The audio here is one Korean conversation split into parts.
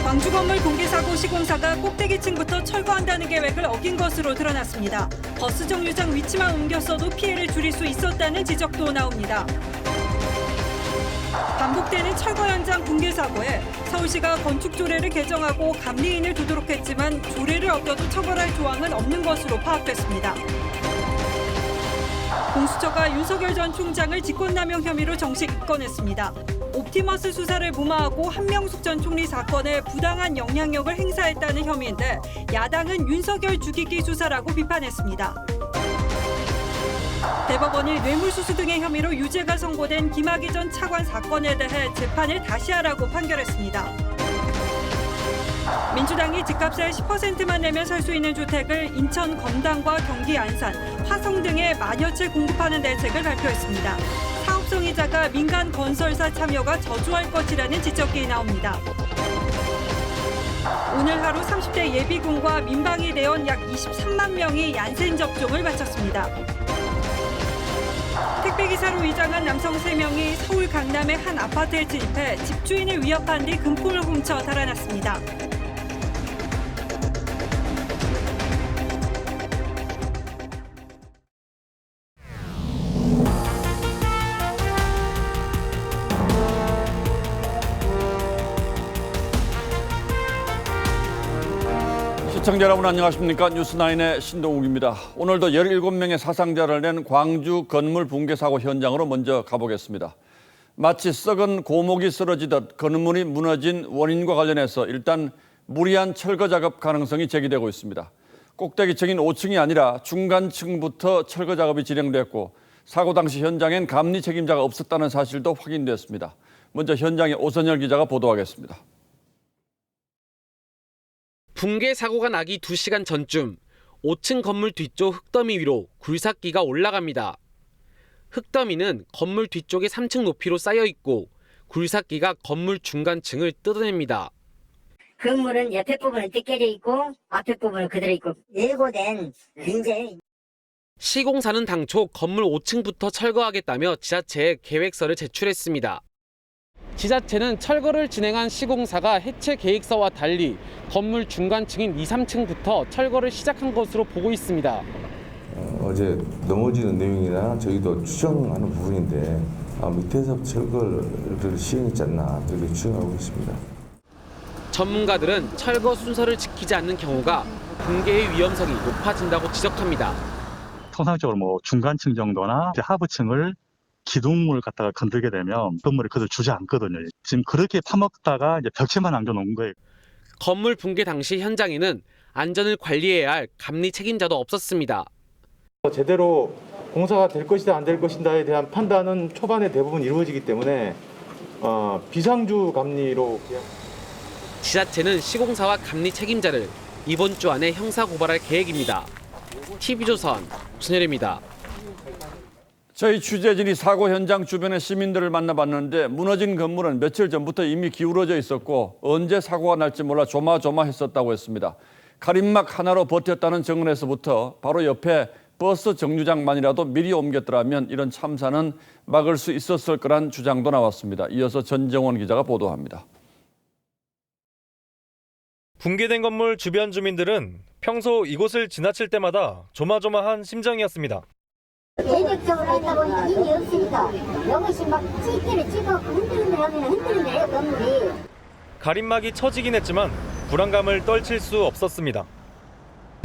광주 건물 붕괴 사고 시공사가 꼭대기층부터 철거한다는 계획을 어긴 것으로 드러났습니다. 버스 정류장 위치만 옮겼어도 피해를 줄일 수 있었다는 지적도 나옵니다. 반복되는 철거 현장 붕괴 사고에 서울시가 건축 조례를 개정하고 감리인을 두도록 했지만 조례를 어겨도 처벌할 조항은 없는 것으로 파악됐습니다. 공수처가 윤석열 전 총장을 직권남용 혐의로 정식 입건했습니다. 옵티머스 수사를 무마하고 한명숙 전 총리 사건에 부당한 영향력을 행사했다는 혐의인데 야당은 윤석열 죽이기 수사라고 비판했습니다. 대법원이 뇌물수수 등의 혐의로 유죄가 선고된 김학의 전 차관 사건에 대해 재판을 다시 하라고 판결했습니다. 민주당이 집값의 10%만 내면 살 수 있는 주택을 인천 검단과 경기 안산, 화성 등에 만여 채 공급하는 대책을 발표했습니다. 사업성의자가 민간 건설사 참여가 저조할 것이라는 지적이 나옵니다. 오늘 하루 30대 예비군과 민방위 대원 약 23만 명이 얀센 접종을 마쳤습니다. 택배기사로 위장한 남성 3명이 서울 강남의 한 아파트에 진입해 집주인을 위협한 뒤 금품을 훔쳐 달아났습니다. 시청자 여러분 안녕하십니까? 뉴스9의 신동욱입니다. 오늘도 17명의 사상자를 낸 광주 건물 붕괴 사고 현장으로 먼저 가보겠습니다. 마치 썩은 고목이 쓰러지듯 건물이 무너진 원인과 관련해서 일단 무리한 철거 작업 가능성이 제기되고 있습니다. 꼭대기층인 5층이 아니라 중간층부터 철거 작업이 진행됐고 사고 당시 현장엔 감리 책임자가 없었다는 사실도 확인됐습니다. 먼저 현장에 오선열 기자가 보도하겠습니다. 붕괴 사고가 나기 2시간 전쯤 5층 건물 뒤쪽 흙더미 위로 굴삭기가 올라갑니다. 흙더미는 건물 뒤쪽에 3층 높이로 쌓여 있고 굴삭기가 건물 중간층을 뜯어냅니다. 건물은 옆에 부분은 뜯겨져 있고 앞에 부분은 그대로 있고 예고된 굉장히 시공사는 당초 건물 5층부터 철거하겠다며 지자체에 계획서를 제출했습니다. 지자체는 철거를 진행한 시공사가 해체 계획서와 달리 건물 중간층인 2, 3층부터 철거를 시작한 것으로 보고 있습니다. 어제 넘어지는 내용이나 저희도 추정하는 부분인데 밑에서 철거를 시행했지 않나 그렇게 추정하고 있습니다. 전문가들은 철거 순서를 지키지 않는 경우가 붕괴의 위험성이 높아진다고 지적합니다. 통상적으로 중간층 정도나 하부층을 기둥을 갖다가 건들게 되면 건물이 그대로 주지 않거든요. 지금 그렇게 파먹다가 이제 벽체만 남겨놓은 거예요. 건물 붕괴 당시 현장에는 안전을 관리해야 할 감리 책임자도 없었습니다. 제대로 공사가 될 것이다 안 될 것인가에 대한 판단은 초반에 대부분 이루어지기 때문에 비상주 감리로 지자체는 시공사와 감리 책임자를 이번 주 안에 형사 고발할 계획입니다. TV조선 오선열입니다. 저희 취재진이 사고 현장 주변의 시민들을 만나봤는데 무너진 건물은 며칠 전부터 이미 기울어져 있었고 언제 사고가 날지 몰라 조마조마했었다고 했습니다. 가림막 하나로 버텼다는 증언에서부터 바로 옆에 버스 정류장만이라도 미리 옮겼더라면 이런 참사는 막을 수 있었을 거란 주장도 나왔습니다. 이어서 전정원 기자가 보도합니다. 붕괴된 건물 주변 주민들은 평소 이곳을 지나칠 때마다 조마조마한 심정이었습니다. 계획적으로 했다 보니까 힘이 없으니까 이것이 막 찌개를 찍어 흔들흔들하면 흔들흔들해요 건물이. 가림막이 처지긴 했지만 불안감을 떨칠 수 없었습니다.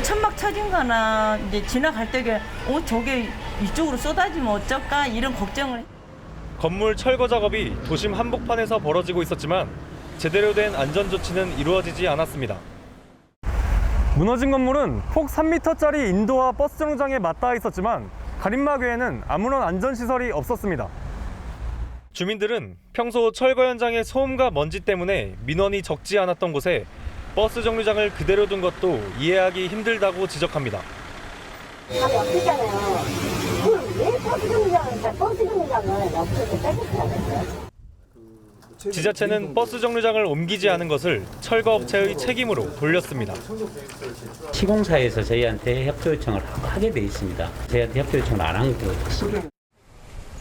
천막 쳐진 거나 이제 지나갈 때 저게 이쪽으로 쏟아지면 어쩔까 이런 걱정을. 건물 철거 작업이 도심 한복판에서 벌어지고 있었지만 제대로 된 안전 조치는 이루어지지 않았습니다. 무너진 건물은 폭 3m짜리 인도화 버스 정류장에 맞닿아 있었지만 가림막 외에는 아무런 안전시설이 없었습니다. 주민들은 평소 철거 현장의 소음과 먼지 때문에 민원이 적지 않았던 곳에 버스 정류장을 그대로 둔 것도 이해하기 힘들다고 지적합니다. 답이 없었잖아요. 왜 버스 정류장을 없애고 뺏었어요? 지자체는 버스 정류장을 옮기지 않은 것을 철거업체의 책임으로 돌렸습니다. 시공사에서 저희한테 협조 요청을 하게 돼 있습니다. 저희한테 협조 요청을 안 한 거였습니다.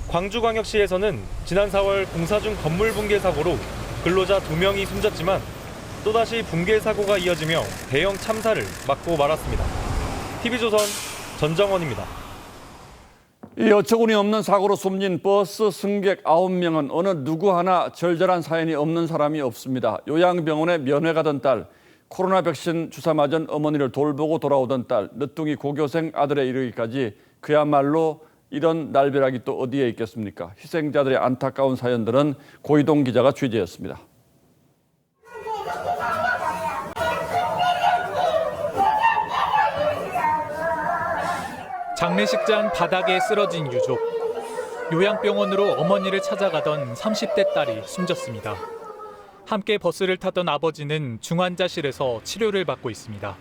광주광역시에서는 지난 4월 공사 중 건물 붕괴 사고로 근로자 2명이 숨졌지만 또다시 붕괴 사고가 이어지며 대형 참사를 막고 말았습니다. TV조선 전정원입니다. 이 어처구니 없는 사고로 숨진 버스 승객 9명은 어느 누구 하나 절절한 사연이 없는 사람이 없습니다. 요양병원에 면회 가던 딸, 코로나 백신 주사 맞은 어머니를 돌보고 돌아오던 딸, 늦둥이 고교생 아들에 이르기까지 그야말로 이런 날벼락이 또 어디에 있겠습니까? 희생자들의 안타까운 사연들은 고이동 기자가 취재했습니다. 장례식장 바닥에 쓰러진 유족. 요양병원으로 어머니를 찾아가던 30대 딸이 숨졌습니다. 함께 버스를 타던 아버지는 중환자실에서 치료를 받고 있습니다.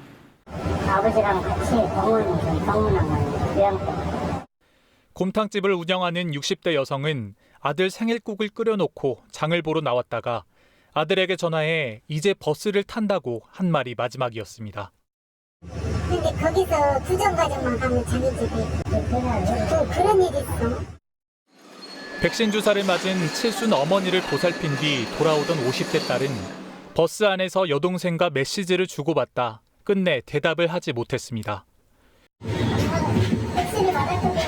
아버지랑 같이 병원에서 방문한 거예요. 요양병원. 곰탕집을 운영하는 60대 여성은 아들 생일국을 끓여놓고 장을 보러 나왔다가 아들에게 전화해 이제 버스를 탄다고 한 말이 마지막이었습니다. 근데 거기서 주정 가족만 가면 자기 집이 또 그런 일이 있어. 백신 주사를 맞은 칠순 어머니를 보살핀 뒤 돌아오던 50대 딸은 버스 안에서 여동생과 메시지를 주고받다 끝내 대답을 하지 못했습니다. 백신을 맞았던 게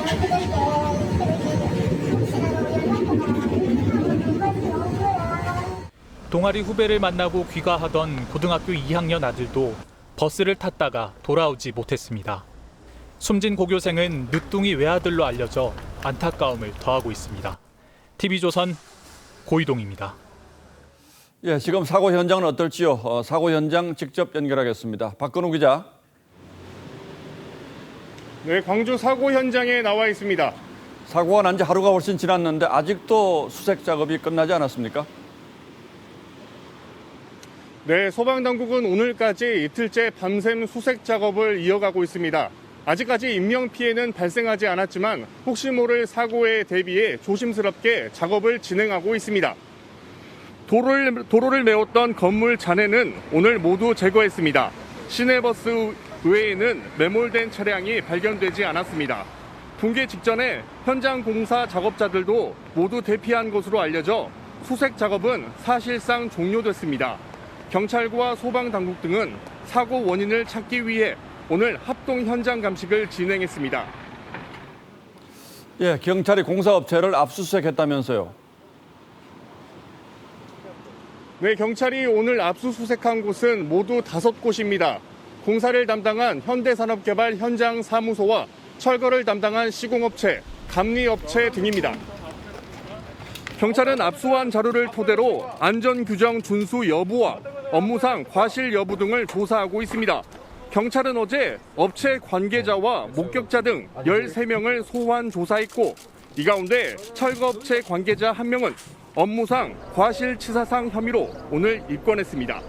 동아리 후배를 만나고 귀가하던 고등학교 2학년 아들도 버스를 탔다가 돌아오지 못했습니다. 숨진 고교생은 늦둥이 외아들로 알려져 안타까움을 더하고 있습니다. TV조선 고이동입니다. 예, 지금 사고 현장은 어떨지요? 사고 현장 직접 연결하겠습니다. 박건우 기자. 네, 광주 사고 현장에 나와 있습니다. 사고가 난 지 하루가 훨씬 지났는데 아직도 수색 작업이 끝나지 않았습니까? 네, 소방당국은 오늘까지 이틀째 밤샘 수색 작업을 이어가고 있습니다. 아직까지 인명피해는 발생하지 않았지만 혹시 모를 사고에 대비해 조심스럽게 작업을 진행하고 있습니다. 도로를 메웠던 건물 잔해는 오늘 모두 제거했습니다. 시내버스 외에는 매몰된 차량이 발견되지 않았습니다. 붕괴 직전에 현장 공사 작업자들도 모두 대피한 것으로 알려져 수색 작업은 사실상 종료됐습니다. 경찰과 소방당국 등은 사고 원인을 찾기 위해 오늘 합동 현장 감식을 진행했습니다. 예, 경찰이 공사업체를 압수수색했다면서요. 네, 경찰이 오늘 압수수색한 곳은 모두 5곳입니다. 공사를 담당한 현대산업개발 현장 사무소와 철거를 담당한 시공업체, 감리업체 등입니다. 경찰은 압수한 자료를 토대로 안전규정 준수 여부와 업무상 과실 여부 등을 조사하고 있습니다. 경찰은 어제 업체 관계자와 목격자 등 13명을 소환 조사했고 이 가운데 철거업체 관계자 1명은 업무상 과실치사상 혐의로 오늘 입건했습니다.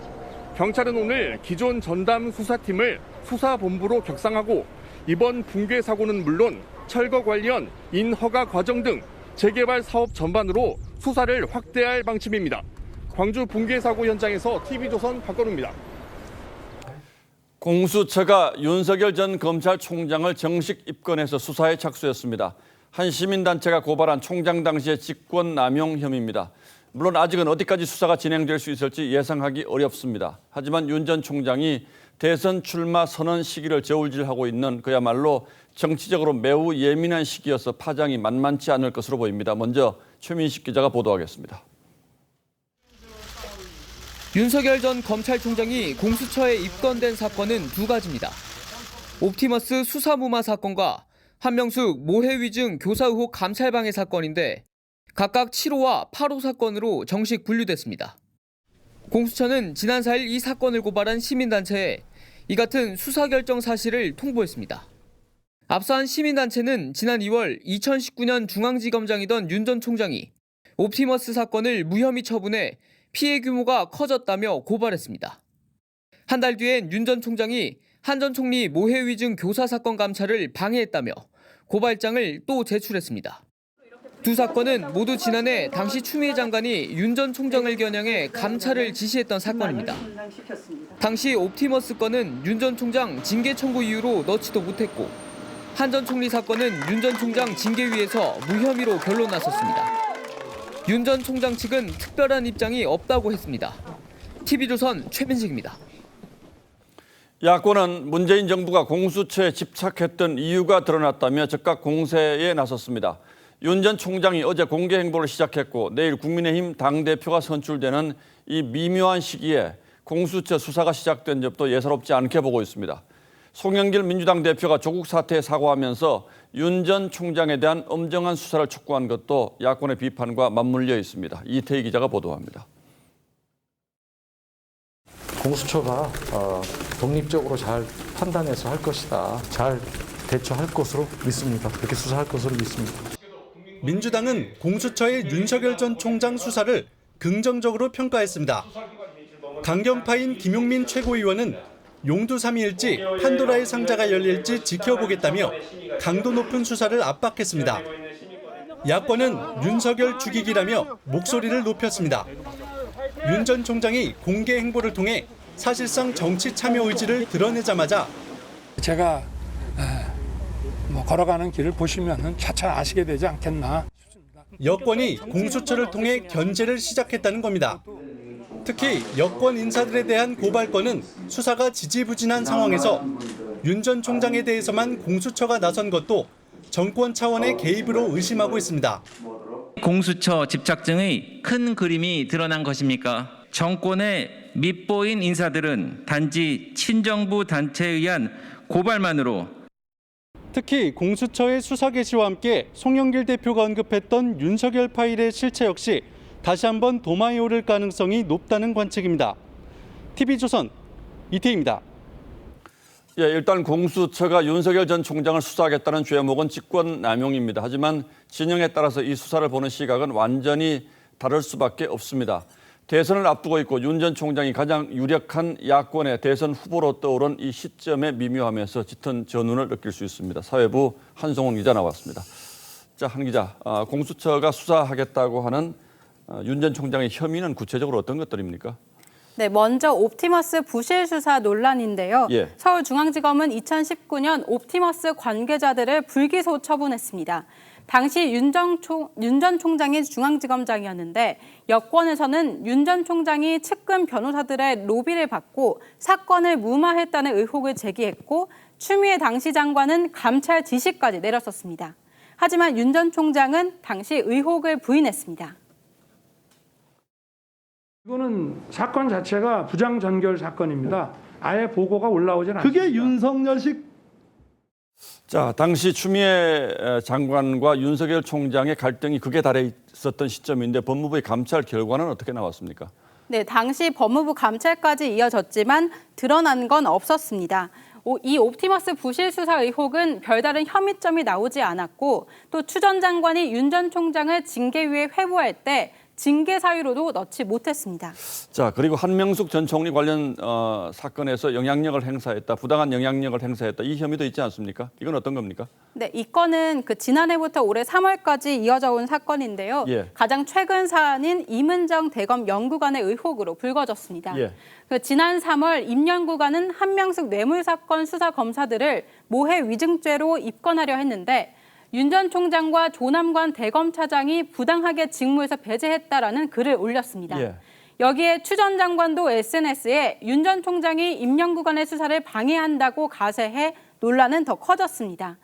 경찰은 오늘 기존 전담 수사팀을 수사본부로 격상하고 이번 붕괴 사고는 물론 철거 관련 인허가 과정 등 재개발 사업 전반으로 수사를 확대할 방침입니다. 광주 붕괴 사고 현장에서 TV조선 박건우입니다. 공수처가 윤석열 전 검찰총장을 정식 입건해서 수사에 착수했습니다. 한 시민단체가 고발한 총장 당시의 직권남용 혐의입니다. 물론 아직은 어디까지 수사가 진행될 수 있을지 예상하기 어렵습니다. 하지만 윤 전 총장이 대선 출마 선언 시기를 저울질하고 있는 그야말로 정치적으로 매우 예민한 시기여서 파장이 만만치 않을 것으로 보입니다. 먼저 최민식 기자가 보도하겠습니다. 윤석열 전 검찰총장이 공수처에 입건된 사건은 두 가지입니다. 옵티머스 수사무마 사건과 한명숙 모해위증 교사 의혹 감찰방해 사건인데 각각 7호와 8호 사건으로 정식 분류됐습니다. 공수처는 지난 4일 이 사건을 고발한 시민단체에 이 같은 수사 결정 사실을 통보했습니다. 앞서 한 시민단체는 지난 2월 2019년 중앙지검장이던 윤 전 총장이 옵티머스 사건을 무혐의 처분해 피해 규모가 커졌다며 고발했습니다. 한 달 뒤엔 윤 전 총장이 한 전 총리 모해위증 교사 사건 감찰을 방해했다며 고발장을 또 제출했습니다. 두 사건은 모두 지난해 당시 추미애 장관이 윤 전 총장을 겨냥해 감찰을 지시했던 사건입니다. 당시 옵티머스 건은 윤 전 총장 징계 청구 이유로 넣지도 못했고 한 전 총리 사건은 윤 전 총장 징계위에서 무혐의로 결론 났었습니다. 윤 전 총장 측은 특별한 입장이 없다고 했습니다. TV조선 최민식입니다. 야권은 문재인 정부가 공수처에 집착했던 이유가 드러났다며 즉각 공세에 나섰습니다. 윤 전 총장이 어제 공개 행보를 시작했고 내일 국민의힘 당대표가 선출되는 이 미묘한 시기에 공수처 수사가 시작된 점도 예사롭지 않게 보고 있습니다. 송영길 민주당 대표가 조국 사태에 사과하면서 윤 전 총장에 대한 엄정한 수사를 촉구한 것도 야권의 비판과 맞물려 있습니다. 이태희 기자가 보도합니다. 공수처가 독립적으로 잘 판단해서 할 것이다. 잘 대처할 것으로 믿습니다. 그렇게 수사할 것으로 믿습니다. 민주당은 공수처의 윤석열 전 총장 수사를 긍정적으로 평가했습니다. 강경파인 김용민 최고위원은 용두 3일지 판도라의 상자가 열릴지 지켜보겠다며 강도 높은 수사를 압박했습니다. 야권은 윤석열 죽이기라며 목소리를 높였습니다. 윤 전 총장이 공개 행보를 통해 사실상 정치 참여 의지를 드러내자마자 제가 걸어가는 길을 보시면 차차 아시게 되지 않겠나. 여권이 공수처를 통해 견제를 시작했다는 겁니다. 특히 여권 인사들에 대한 고발건은 수사가 지지부진한 상황에서 윤 전 총장에 대해서만 공수처가 나선 것도 정권 차원의 개입으로 의심하고 있습니다. 공수처 집착증의 큰 그림이 드러난 것입니까? 정권의 밑보인 인사들은 단지 친정부 단체에 의한 고발만으로 특히 공수처의 수사 개시와 함께 송영길 대표가 언급했던 윤석열 파일의 실체 역시 다시 한번 도마에 오를 가능성이 높다는 관측입니다. TV조선 이태희입니다. 예, 일단 공수처가 윤석열 전 총장을 수사하겠다는 죄목은 직권남용입니다. 하지만 진영에 따라서 이 수사를 보는 시각은 완전히 다를 수밖에 없습니다. 대선을 앞두고 있고 윤 전 총장이 가장 유력한 야권의 대선 후보로 떠오른 이 시점에 미묘하면서 짙은 전운을 느낄 수 있습니다. 사회부 한송훈 기자 나왔습니다. 자, 한 기자, 공수처가 수사하겠다고 하는 윤 전 총장의 혐의는 구체적으로 어떤 것들입니까? 네, 먼저 옵티머스 부실 수사 논란인데요. 예. 서울중앙지검은 2019년 옵티머스 관계자들을 불기소 처분했습니다. 당시 윤 전 총장이 중앙지검장이었는데 여권에서는 윤 전 총장이 측근 변호사들의 로비를 받고 사건을 무마했다는 의혹을 제기했고 추미애 당시 장관은 감찰 지시까지 내렸었습니다. 하지만 윤 전 총장은 당시 의혹을 부인했습니다. 이거는 사건 자체가 부장전결 사건입니다. 아예 보고가 올라오진 않습니다. 그게 윤석열식. 자, 당시 추미애 장관과 윤석열 총장의 갈등이 극에 달해 있었던 시점인데 법무부의 감찰 결과는 어떻게 나왔습니까? 네, 당시 법무부 감찰까지 이어졌지만 드러난 건 없었습니다. 이 옵티머스 부실 수사 의혹은 별다른 혐의점이 나오지 않았고 또 추 전 장관이 윤 전 총장을 징계위에 회부할 때 징계 사유로도 넣지 못했습니다. 자, 그리고 한명숙 전 총리 관련 사건에서 영향력을 행사했다, 부당한 영향력을 행사했다 이 혐의도 있지 않습니까? 이건 어떤 겁니까? 네, 이 건은 지난해부터 올해 3월까지 이어져 온 사건인데요. 예. 가장 최근 사안인 임은정 대검 연구관의 의혹으로 불거졌습니다. 예. 지난 3월 임 연구관은 한명숙 뇌물 사건 수사 검사들을 모해 위증죄로 입건하려 했는데 윤 전 총장과 조남관 대검차장이 부당하게 직무에서 배제했다라는 글을 올렸습니다. 예. 여기에 추 전 장관도 SNS에 윤 전 총장이 임 연구관의 수사를 방해한다고 가세해 논란은 더 커졌습니다.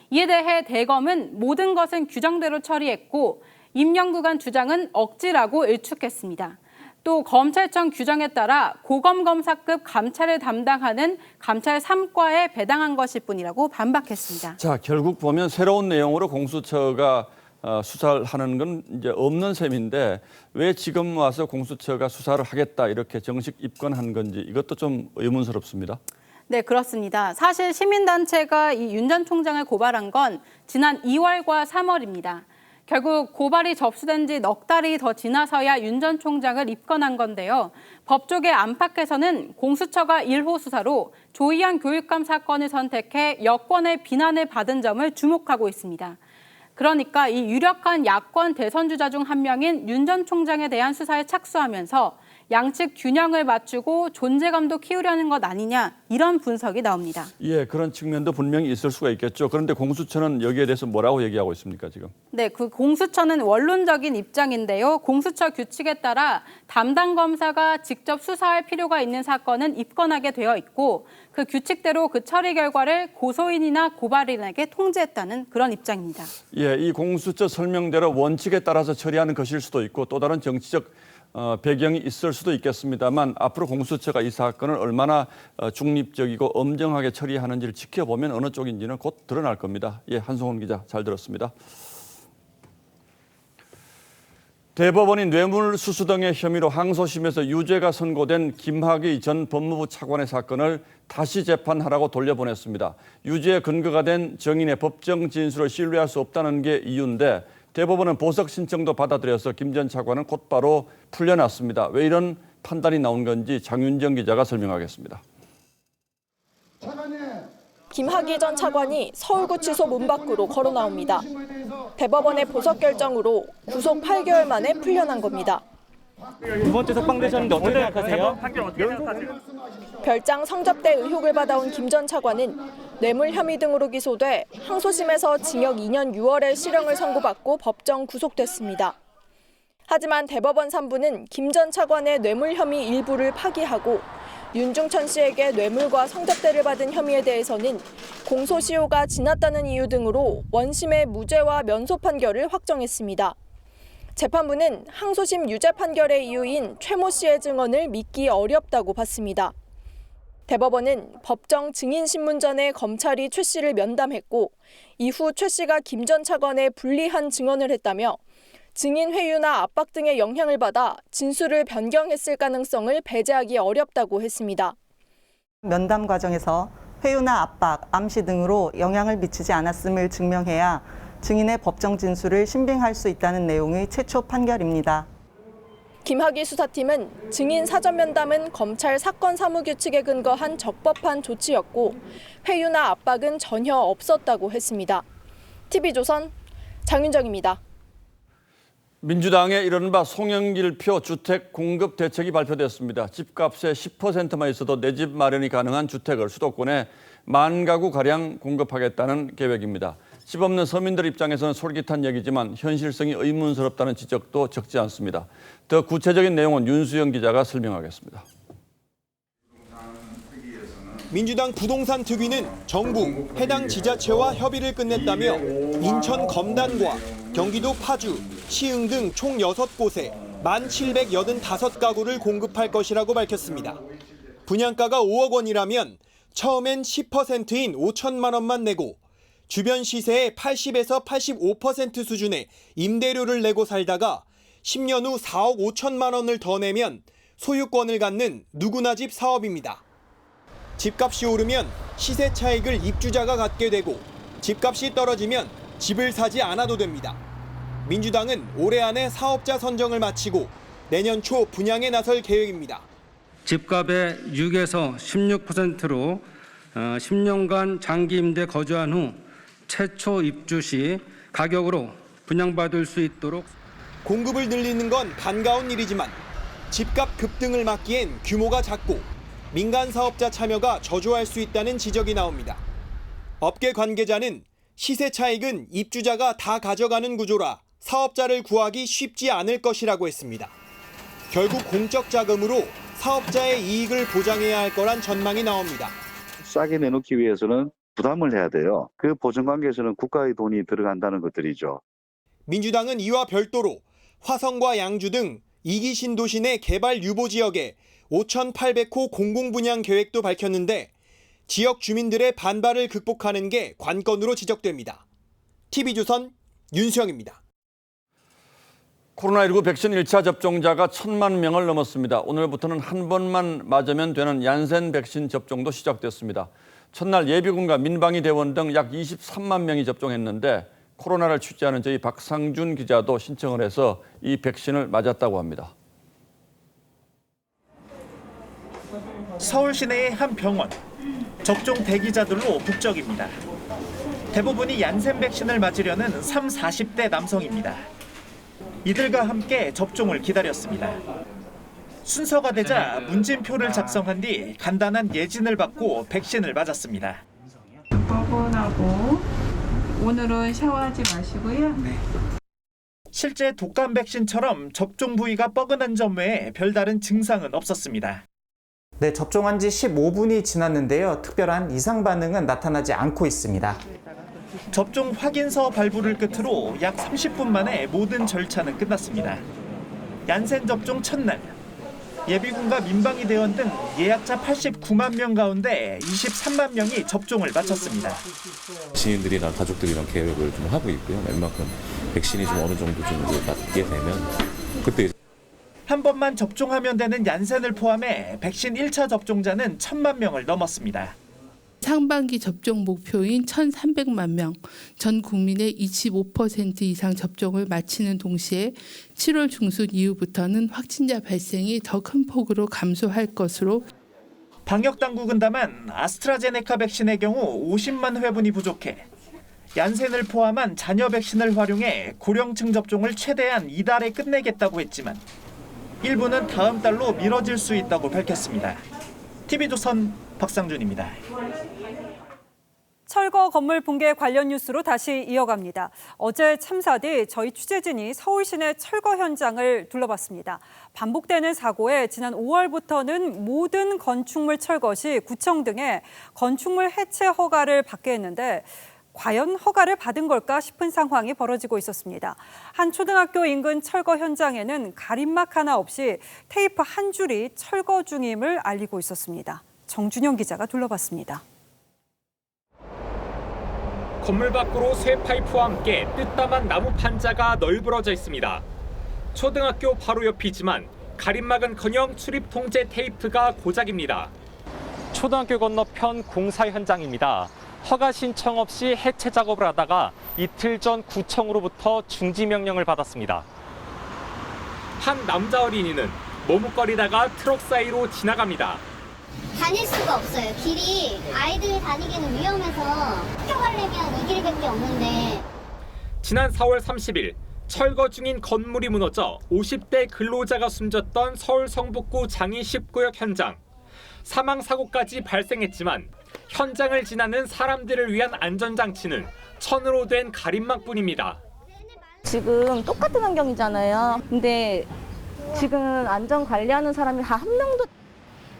이에 대해 대검은 모든 것은 규정대로 처리했고 임 연구관 주장은 억지라고 일축했습니다. 또 검찰청 규정에 따라 고검검사급 감찰을 담당하는 감찰 3과에 배당한 것일 뿐이라고 반박했습니다. 자, 결국 보면 새로운 내용으로 공수처가 수사를 하는 건 이제 없는 셈인데 왜 지금 와서 공수처가 수사를 하겠다 이렇게 정식 입건한 건지 이것도 좀 의문스럽습니다. 네, 그렇습니다. 사실 시민단체가 이 윤 전 총장을 고발한 건 지난 2월과 3월입니다. 결국 고발이 접수된 지 넉 달이 더 지나서야 윤 전 총장을 입건한 건데요. 법조계 안팎에서는 공수처가 1호 수사로 조희연 교육감 사건을 선택해 여권의 비난을 받은 점을 주목하고 있습니다. 그러니까 이 유력한 야권 대선 주자 중 한 명인 윤 전 총장에 대한 수사에 착수하면서 양측 균형을 맞추고 존재감도 키우려는 것 아니냐 이런 분석이 나옵니다. 예, 그런 측면도 분명히 있을 수가 있겠죠. 그런데 공수처는 여기에 대해서 뭐라고 얘기하고 있습니까, 지금? 네, 그 공수처는 원론적인 입장인데요. 공수처 규칙에 따라 담당 검사가 직접 수사할 필요가 있는 사건은 입건하게 되어 있고 그 규칙대로 그 처리 결과를 고소인이나 고발인에게 통지했다는 그런 입장입니다. 예, 이 공수처 설명대로 원칙에 따라서 처리하는 것일 수도 있고 또 다른 정치적 배경이 있을 수도 있겠습니다만 앞으로 공수처가 이 사건을 얼마나 중립적이고 엄정하게 처리하는지를 지켜보면 어느 쪽인지는 곧 드러날 겁니다. 예, 한송훈 기자 잘 들었습니다. 대법원이 뇌물수수 등의 혐의로 항소심에서 유죄가 선고된 김학의 전 법무부 차관의 사건을 다시 재판하라고 돌려보냈습니다. 유죄의 근거가 된 증인의 법정 진술을 신뢰할 수 없다는 게 이유인데 대법원은 보석 신청도 받아들여서 김 전 차관은 곧바로 풀려났습니다. 왜 이런 판단이 나온 건지 장윤정 기자가 설명하겠습니다. 김학의 전 차관이 서울구치소 문 밖으로 걸어 나옵니다. 대법원의 보석 결정으로 구속 8개월 만에 풀려난 겁니다. 두 번째 석방되셨는데 어떻게 생각하세요? 별장 성접대 의혹을 받아온 김 전 차관은 뇌물 혐의 등으로 기소돼 항소심에서 징역 2년 6월에 실형을 선고받고 법정 구속됐습니다. 하지만 대법원 3부는 김 전 차관의 뇌물 혐의 일부를 파기하고 윤중천 씨에게 뇌물과 성접대를 받은 혐의에 대해서는 공소시효가 지났다는 이유 등으로 원심의 무죄와 면소 판결을 확정했습니다. 재판부는 항소심 유죄 판결의 이유인 최모 씨의 증언을 믿기 어렵다고 봤습니다. 대법원은 법정 증인신문 전에 검찰이 최 씨를 면담했고 이후 최 씨가 김 전 차관의 불리한 증언을 했다며 증인 회유나 압박 등의 영향을 받아 진술을 변경했을 가능성을 배제하기 어렵다고 했습니다. 면담 과정에서 회유나 압박, 암시 등으로 영향을 미치지 않았음을 증명해야 증인의 법정 진술을 신빙할 수 있다는 내용의 최초 판결입니다. 김학의 수사팀은 증인 사전 면담은 검찰 사건 사무 규칙에 근거한 적법한 조치였고 회유나 압박은 전혀 없었다고 했습니다. TV조선 장윤정입니다. 민주당의 이른바 송영길표 주택 공급 대책이 발표됐습니다. 집값의 10%만 있어도 내 집 마련이 가능한 주택을 수도권에 10,000가구가량 공급하겠다는 계획입니다. 집 없는 서민들 입장에서는 솔깃한 얘기지만 현실성이 의문스럽다는 지적도 적지 않습니다. 더 구체적인 내용은 윤수영 기자가 설명하겠습니다. 민주당 부동산 특위는 정부, 해당 지자체와 협의를 끝냈다며 인천 검단과 경기도 파주, 시흥 등 총 6곳에 1,785가구를 공급할 것이라고 밝혔습니다. 분양가가 5억 원이라면 처음엔 10%인 5천만 원만 내고 주변 시세의 80에서 85% 수준의 임대료를 내고 살다가 10년 후 4억 5천만 원을 더 내면 소유권을 갖는 누구나 집 사업입니다. 집값이 오르면 시세 차익을 입주자가 갖게 되고 집값이 떨어지면 집을 사지 않아도 됩니다. 민주당은 올해 안에 사업자 선정을 마치고 내년 초 분양에 나설 계획입니다. 집값의 6에서 16%로 10년간 장기 임대 거주한 후 최초 입주 시 가격으로 분양받을 수 있도록 공급을 늘리는 건 반가운 일이지만 집값 급등을 막기엔 규모가 작고 민간 사업자 참여가 저조할 수 있다는 지적이 나옵니다. 업계 관계자는 시세 차익은 입주자가 다 가져가는 구조라 사업자를 구하기 쉽지 않을 것이라고 했습니다. 결국 공적 자금으로 사업자의 이익을 보장해야 할 거란 전망이 나옵니다. 싸게 내놓기 위해서는 부담을 해야 돼요. 그 보증 관계에서는 국가의 돈이 들어간다는 것들이죠. 민주당은 이와 별도로 화성과 양주 등 2기 신도시 내 개발 유보 지역에 5,800호 공공분양 계획도 밝혔는데 지역 주민들의 반발을 극복하는 게 관건으로 지적됩니다. TV조선 윤수영입니다. 코로나19 백신 1차 접종자가 1,000만 명을 넘었습니다. 오늘부터는 한 번만 맞으면 되는 얀센 백신 접종도 시작됐습니다. 첫날 예비군과 민방위 대원 등 약 23만 명이 접종했는데 코로나를 취재하는 저희 박상준 기자도 신청을 해서 이 백신을 맞았다고 합니다. 서울 시내의 한 병원. 접종 대기자들로 북적입니다. 대부분이 얀센 백신을 맞으려는 30, 40대 남성입니다. 이들과 함께 접종을 기다렸습니다. 순서가 되자 문진표를 작성한 뒤 간단한 예진을 받고 백신을 맞았습니다. 뻐근하고 오늘은 샤워하지 마시고요. 실제 독감 백신처럼 접종 부위가 뻐근한 점 외에 별다른 증상은 없었습니다. 네, 접종한 지 15분이 지났는데요. 특별한 이상 반응은 나타나지 않고 있습니다. 접종 확인서 발부를 끝으로 약 30분 만에 모든 절차는 끝났습니다. 얀센 접종 첫날, 예비군과 민방위대원 등 예약자 89만 명 가운데 23만 명이 접종을 마쳤습니다. 지인들이랑 가족들이랑 계획을 좀 하고 있고요. 웬만큼 백신이 좀 어느 정도 좀 맞게 되면 그때 한 번만 접종하면 되는 얀센을 포함해 백신 1차 접종자는 1,000만 명을 넘었습니다. 상반기 접종 목표인 1,300만 명, 전 국민의 25% 이상 접종을 마치는 동시에 7월 중순 이후부터는 확진자 발생이 더 큰 폭으로 감소할 것으로. 방역당국은 다만 아스트라제네카 백신의 경우 50만 회분이 부족해 얀센을 포함한 잔여 백신을 활용해 고령층 접종을 최대한 이달에 끝내겠다고 했지만 일부는 다음 달로 미뤄질 수 있다고 밝혔습니다. TV조선 박상준입니다. 철거 건물 붕괴 관련 뉴스로 다시 이어갑니다. 어제 참사 뒤 저희 취재진이 서울 시내 철거 현장을 둘러봤습니다. 반복되는 사고에 지난 5월부터는 모든 건축물 철거 시 구청 등의 건축물 해체 허가를 받게 했는데 과연 허가를 받은 걸까 싶은 상황이 벌어지고 있었습니다. 한 초등학교 인근 철거 현장에는 가림막 하나 없이 테이프 한 줄이 철거 중임을 알리고 있었습니다. 정준영 기자가 둘러봤습니다. 건물 밖으로 쇠 파이프와 함께 뜯담한 나무 판자가 널브러져 있습니다. 초등학교 바로 옆이지만 가림막은커녕 출입 통제 테이프가 고작입니다. 초등학교 건너편 공사 현장입니다. 허가 신청 없이 해체 작업을 하다가 이틀 전 구청으로부터 중지 명령을 받았습니다. 한 남자 어린이는 머뭇거리다가 트럭 사이로 지나갑니다. 다닐 수가 없어요. 길이 아이들이 다니기는 위험해서 학교 가려면 이 길밖에 없는데. 지난 4월 30일 철거 중인 건물이 무너져 50대 근로자가 숨졌던 서울 성북구 장이 19역 현장. 사망 사고까지 발생했지만 현장을 지나는 사람들을 위한 안전장치는 천으로 된 가림막뿐입니다. 지금 똑같은 환경이잖아요. 근데 지금 안전 관리하는 사람이 다 한 명도.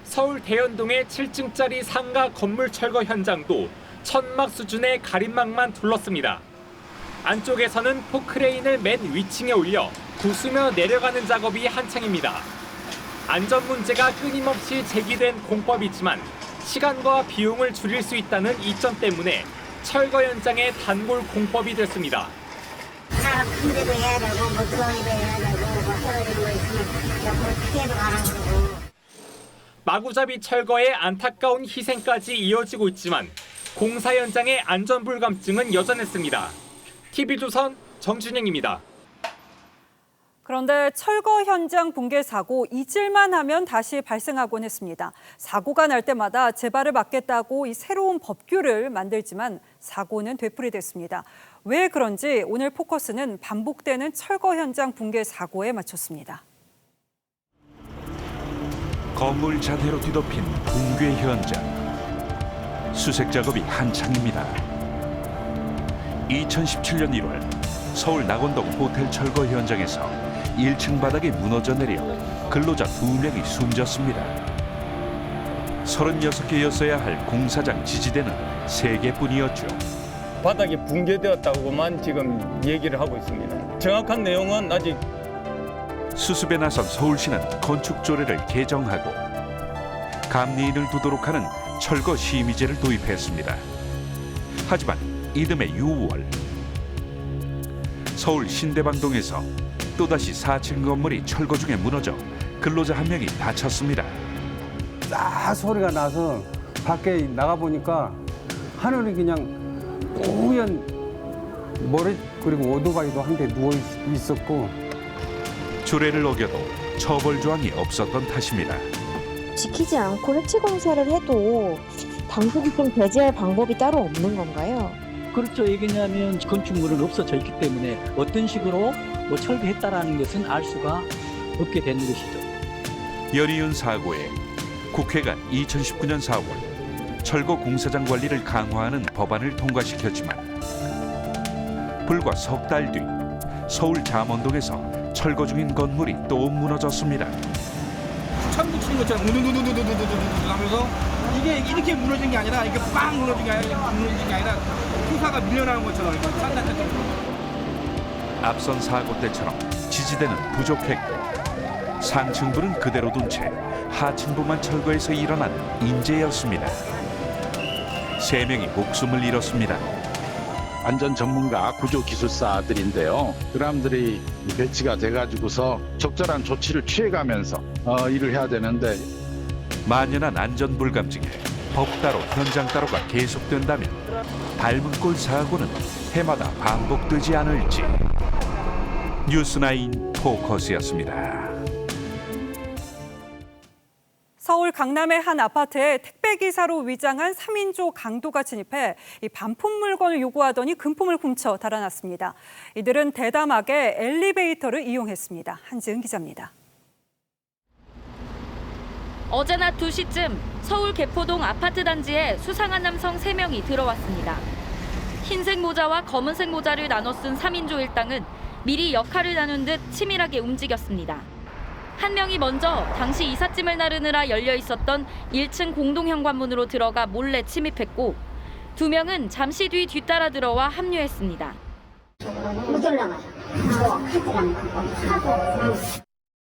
서울 대연동의 7층짜리 상가 건물 철거 현장도 천막 수준의 가림막만 둘렀습니다. 안쪽에서는 포크레인을 맨 위층에 올려 부수며 내려가는 작업이 한창입니다. 안전 문제가 끊임없이 제기된 공법이지만 시간과 비용을 줄일 수 있다는 이점 때문에 철거 현장의 단골 공법이 됐습니다. 차가 큰데도 해야 되고 뭐 드라이브 해야 되고 뭐 떨어진 거 있으면 옆으로 피해도 가는 거고. 마구잡이 철거에 안타까운 희생까지 이어지고 있지만 공사 현장의 안전 불감증은 여전했습니다. TV조선 정준영입니다. 그런데 철거 현장 붕괴 사고 잊을만 하면 다시 발생하곤 했습니다. 사고가 날 때마다 재발을 막겠다고 이 새로운 법규를 만들지만 사고는 되풀이됐습니다. 왜 그런지 오늘 포커스는 반복되는 철거 현장 붕괴 사고에 맞췄습니다. 건물 잔해로 뒤덮인 붕괴 현장. 수색 작업이 한창입니다. 2017년 1월 서울 낙원동 호텔 철거 현장에서 1층 바닥이 무너져 내려 근로자 2명이 숨졌습니다. 36개였어야 할 공사장 지지대는 3개뿐이었죠. 바닥이 붕괴되었다고만 지금 얘기를 하고 있습니다. 정확한 내용은 아직. 수습에 나선 서울시는 건축 조례를 개정하고 감리인을 두도록 하는 철거 심의제를 도입했습니다. 하지만 이듬해 6월 서울 신대방동에서 또다시 4층 건물이 철거 중에 무너져 근로자 1명이 다쳤습니다. 딱 소리가 나서 밖에 나가보니까 하늘이 그냥 뿌연 모래 그리고 오토바이도 한 대 누워 있었고. 조례를 어겨도 처벌 조항이 없었던 탓입니다. 지키지 않고 해체 공사를 해도 당국이 좀 배제할 방법이 따로 없는 건가요? 그렇죠. 왜냐하면 건축물은 없어져 있기 때문에 어떤 식으로 철거했다라는 것은 알 수가 없게 되는 것이죠. 연이은 사고에 국회가 2019년 4월 철거 공사장 관리를 강화하는 법안을 통과시켰지만 불과 석 달 뒤 서울 잠원동에서 철거 중인 건물이 또 무너졌습니다. 천국 치는 것처럼 우두두두두두두두두 하면서 이게 이렇게 무너진 게 아니라 이게 빵 무너진 게 아니라 후사가 밀려나는 것처럼 산단처럼. 앞선 사고 때처럼 지지대는 부족했고 상층부는 그대로 둔 채 하층부만 철거해서 일어난 인재였습니다. 3명이 목숨을 잃었습니다. 안전 전문가 구조기술사들인데요. 그 사람들이 배치가 돼가지고서 적절한 조치를 취해가면서 일을 해야 되는데 만연한 안전 불감증에 법 따로 현장 따로가 계속된다면 닮은 꼴 사고는 해마다 반복되지 않을지. 뉴스나인 포커스였습니다. 서울 강남의 한 아파트에 택배기사로 위장한 3인조 강도가 진입해 이 반품 물건을 요구하더니 금품을 훔쳐 달아났습니다. 이들은 대담하게 엘리베이터를 이용했습니다. 한지은 기자입니다. 어제 낮 2시쯤 서울 개포동 아파트 단지에 수상한 남성 3명이 들어왔습니다. 흰색 모자와 검은색 모자를 나눠 쓴 3인조 일당은 미리 역할을 나눈 듯 치밀하게 움직였습니다. 한 명이 먼저 당시 이삿짐을 나르느라 열려 있었던 1층 공동 현관문으로 들어가 몰래 침입했고 2명은 잠시 뒤 뒤따라 들어와 합류했습니다.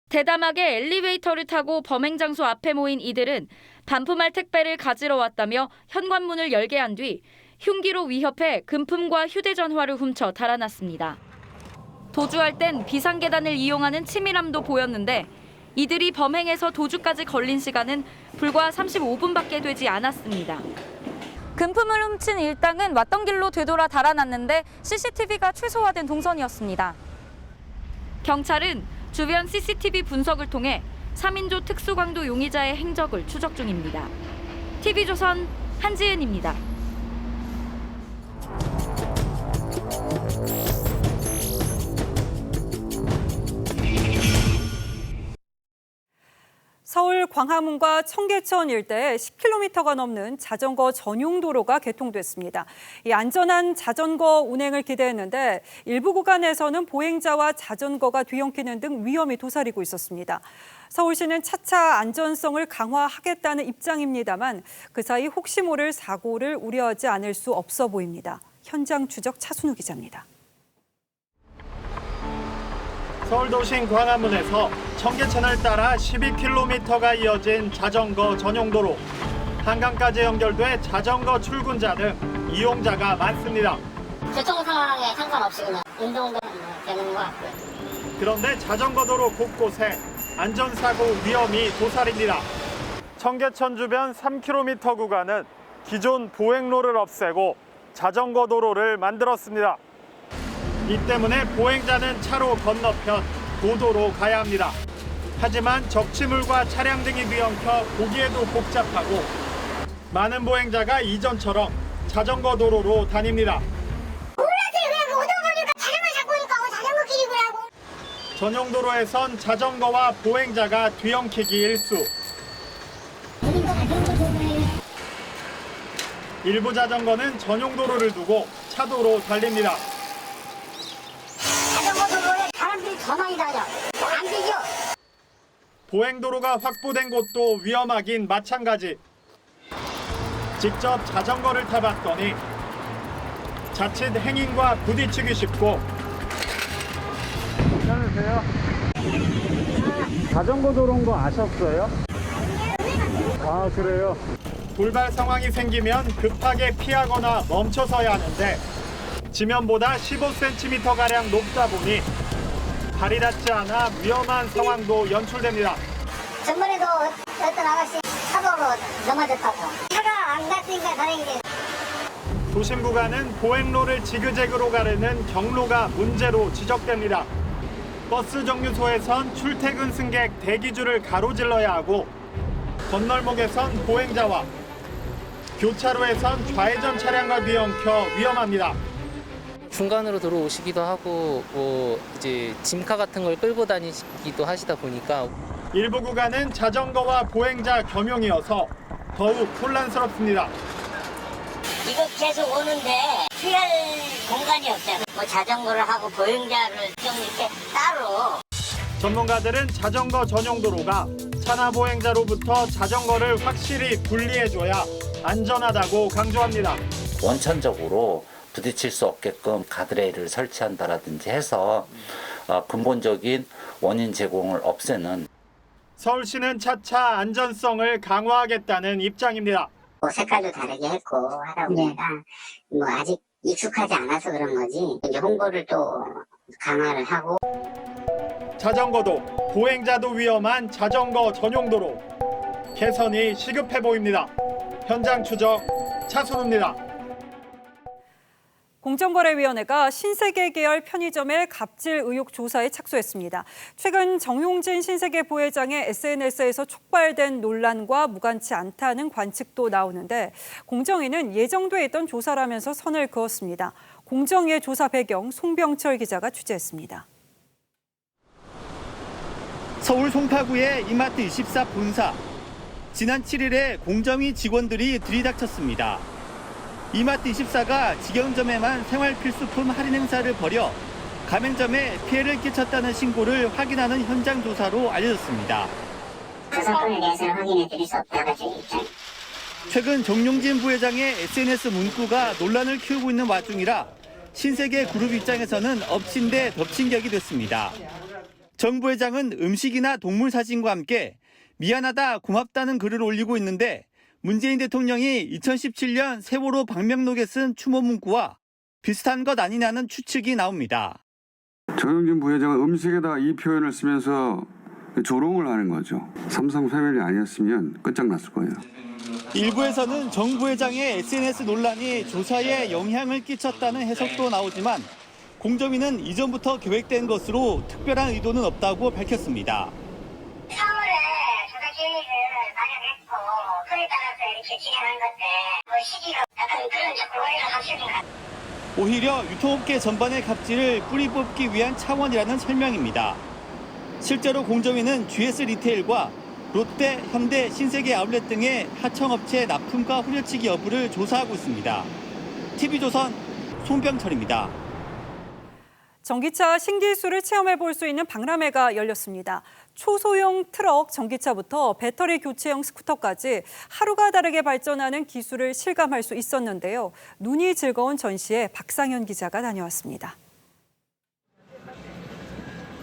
대담하게 엘리베이터를 타고 범행 장소 앞에 모인 이들은 반품할 택배를 가지러 왔다며 현관문을 열게 한 뒤 흉기로 위협해 금품과 휴대전화를 훔쳐 달아났습니다. 도주할 땐 비상계단을 이용하는 치밀함도 보였는데 이들이 범행에서 도주까지 걸린 시간은 불과 35분밖에 되지 않았습니다. 금품을 훔친 일당은 왔던 길로 되돌아 달아났는데 CCTV가 최소화된 동선이었습니다. 경찰은 주변 CCTV 분석을 통해 3인조 특수강도 용의자의 행적을 추적 중입니다. TV조선 한지은입니다. 서울 광화문과 청계천 일대에 10km가 넘는 자전거 전용 도로가 개통됐습니다. 이 안전한 자전거 운행을 기대했는데 일부 구간에서는 보행자와 자전거가 뒤엉키는 등 위험이 도사리고 있었습니다. 서울시는 차차 안전성을 강화하겠다는 입장입니다만 그 사이 혹시 모를 사고를 우려하지 않을 수 없어 보입니다. 현장 추적 차순우 기자입니다. 서울도심 광화문에서 청계천을 따라 12km가 이어진 자전거 전용도로. 한강까지 연결돼 자전거 출근자 등 이용자가 많습니다. 교통 상황에 상관없이 그냥 운동도 되는 것 같고요. 그런데 자전거 도로 곳곳에 안전사고 위험이 도사립니다. 청계천 주변 3km 구간은 기존 보행로를 없애고 자전거 도로를 만들었습니다. 이 때문에 보행자는 차로 건너편 도도로 가야 합니다. 하지만 적치물과 차량 등이 뒤엉켜 보기에도 복잡하고 많은 보행자가 이전처럼 자전거 도로로 다닙니다. 전용 도로에선 자전거와 보행자가 뒤엉키기 일수. 일부 자전거는 전용 도로를 두고 차도로 달립니다. 자전거 도로에 사람들이 더 많이 다녀. 안 되죠? 보행도로가 확보된 곳도 위험하긴 마찬가지. 직접 자전거를 타봤더니 자칫 행인과 부딪히기 쉽고. 괜찮으세요? 자전거 도로인 거 아셨어요? 아, 그래요? 돌발 상황이 생기면 급하게 피하거나 멈춰서야 하는데 지면보다 15cm가량 높다 보니 발이 닿지 않아 위험한 상황도 연출됩니다. 전번에도 어떤 아가씨 차도로 넘어졌다고. 차가 안 갔으니까 다행이지. 도심 구간은 보행로를 지그재그로 가르는 경로가 문제로 지적됩니다. 버스 정류소에선 출퇴근 승객 대기줄을 가로질러야 하고 건널목에선 보행자와 교차로에선 좌회전 차량과 뒤엉켜 위험합니다. 중간으로 들어오시기도 하고 이제 짐카 같은 걸 끌고 다니기도 하시다 보니까 일부 구간은 자전거와 보행자 겸용이어서 더욱 혼란스럽습니다. 이거 계속 오는데 피할 공간이 없잖아. 뭐 자전거를 하고 보행자를 좀 이렇게 따로. 전문가들은 자전거 전용 도로가 차나 보행자로부터 자전거를 확실히 분리해줘야 안전하다고 강조합니다. 원천적으로 부딪힐 수 없게끔 가드레일을 설치한다라든지 해서 근본적인 원인 제공을 없애는. 서울시는 차차 안전성을 강화하겠다는 입장입니다. 색깔도 다르게 했고 하다 보니까 뭐 아직 익숙하지 않아서 그런 거지. 이제 홍보를 또 강화를 하고. 자전거도 보행자도 위험한 자전거 전용 도로 개선이 시급해 보입니다. 현장 추적 차순우입니다. 공정거래위원회가 신세계 계열 편의점의 갑질 의혹 조사에 착수했습니다. 최근 정용진 신세계 부회장의 SNS에서 촉발된 논란과 무관치 않다는 관측도 나오는데 공정위는 예정돼 있던 조사라면서 선을 그었습니다. 공정위의 조사 배경 송병철 기자가 취재했습니다. 서울 송파구의 이마트24 본사. 지난 7일에 공정위 직원들이 들이닥쳤습니다. 이마트24가 직영점에만 생활필수품 할인 행사를 벌여 가맹점에 피해를 끼쳤다는 신고를 확인하는 현장 조사로 알려졌습니다. 그 사건에 대해서는 확인해 드릴 수 없다가 제 입장. 최근 정용진 부회장의 SNS 문구가 논란을 키우고 있는 와중이라 신세계 그룹 입장에서는 엎친 데 덮친 격이 됐습니다. 정 부회장은 음식이나 동물 사진과 함께 미안하다 고맙다는 글을 올리고 있는데 문재인 대통령이 2017년 세월호 방명록에 쓴 추모 문구와 비슷한 것 아니냐는 추측이 나옵니다. 정용진 부회장은 음식에다가 이 표현을 쓰면서 조롱을 하는 거죠. 삼성 패밀리 아니었으면 끝장났을 거예요. 일부에서는 정 부회장의 SNS 논란이 조사에 영향을 끼쳤다는 해석도 나오지만 공정위는 이전부터 계획된 것으로 특별한 의도는 없다고 밝혔습니다. 4월에 조사 계획을 마련했고 그에 따라서 이렇게 진행한 건데 뭐 시기가 약간 그런 오해가 합치니까. 오히려 유통업계 전반의 갑질을 뿌리 뽑기 위한 차원이라는 설명입니다. 실제로 공정위는 GS 리테일과 롯데, 현대, 신세계 아울렛 등의 하청업체 납품과 후려치기 여부를 조사하고 있습니다. TV조선 송병철입니다. 전기차 신기술을 체험해 볼 수 있는 박람회가 열렸습니다. 초소형 트럭 전기차부터 배터리 교체형 스쿠터까지 하루가 다르게 발전하는 기술을 실감할 수 있었는데요. 눈이 즐거운 전시에 박상현 기자가 다녀왔습니다.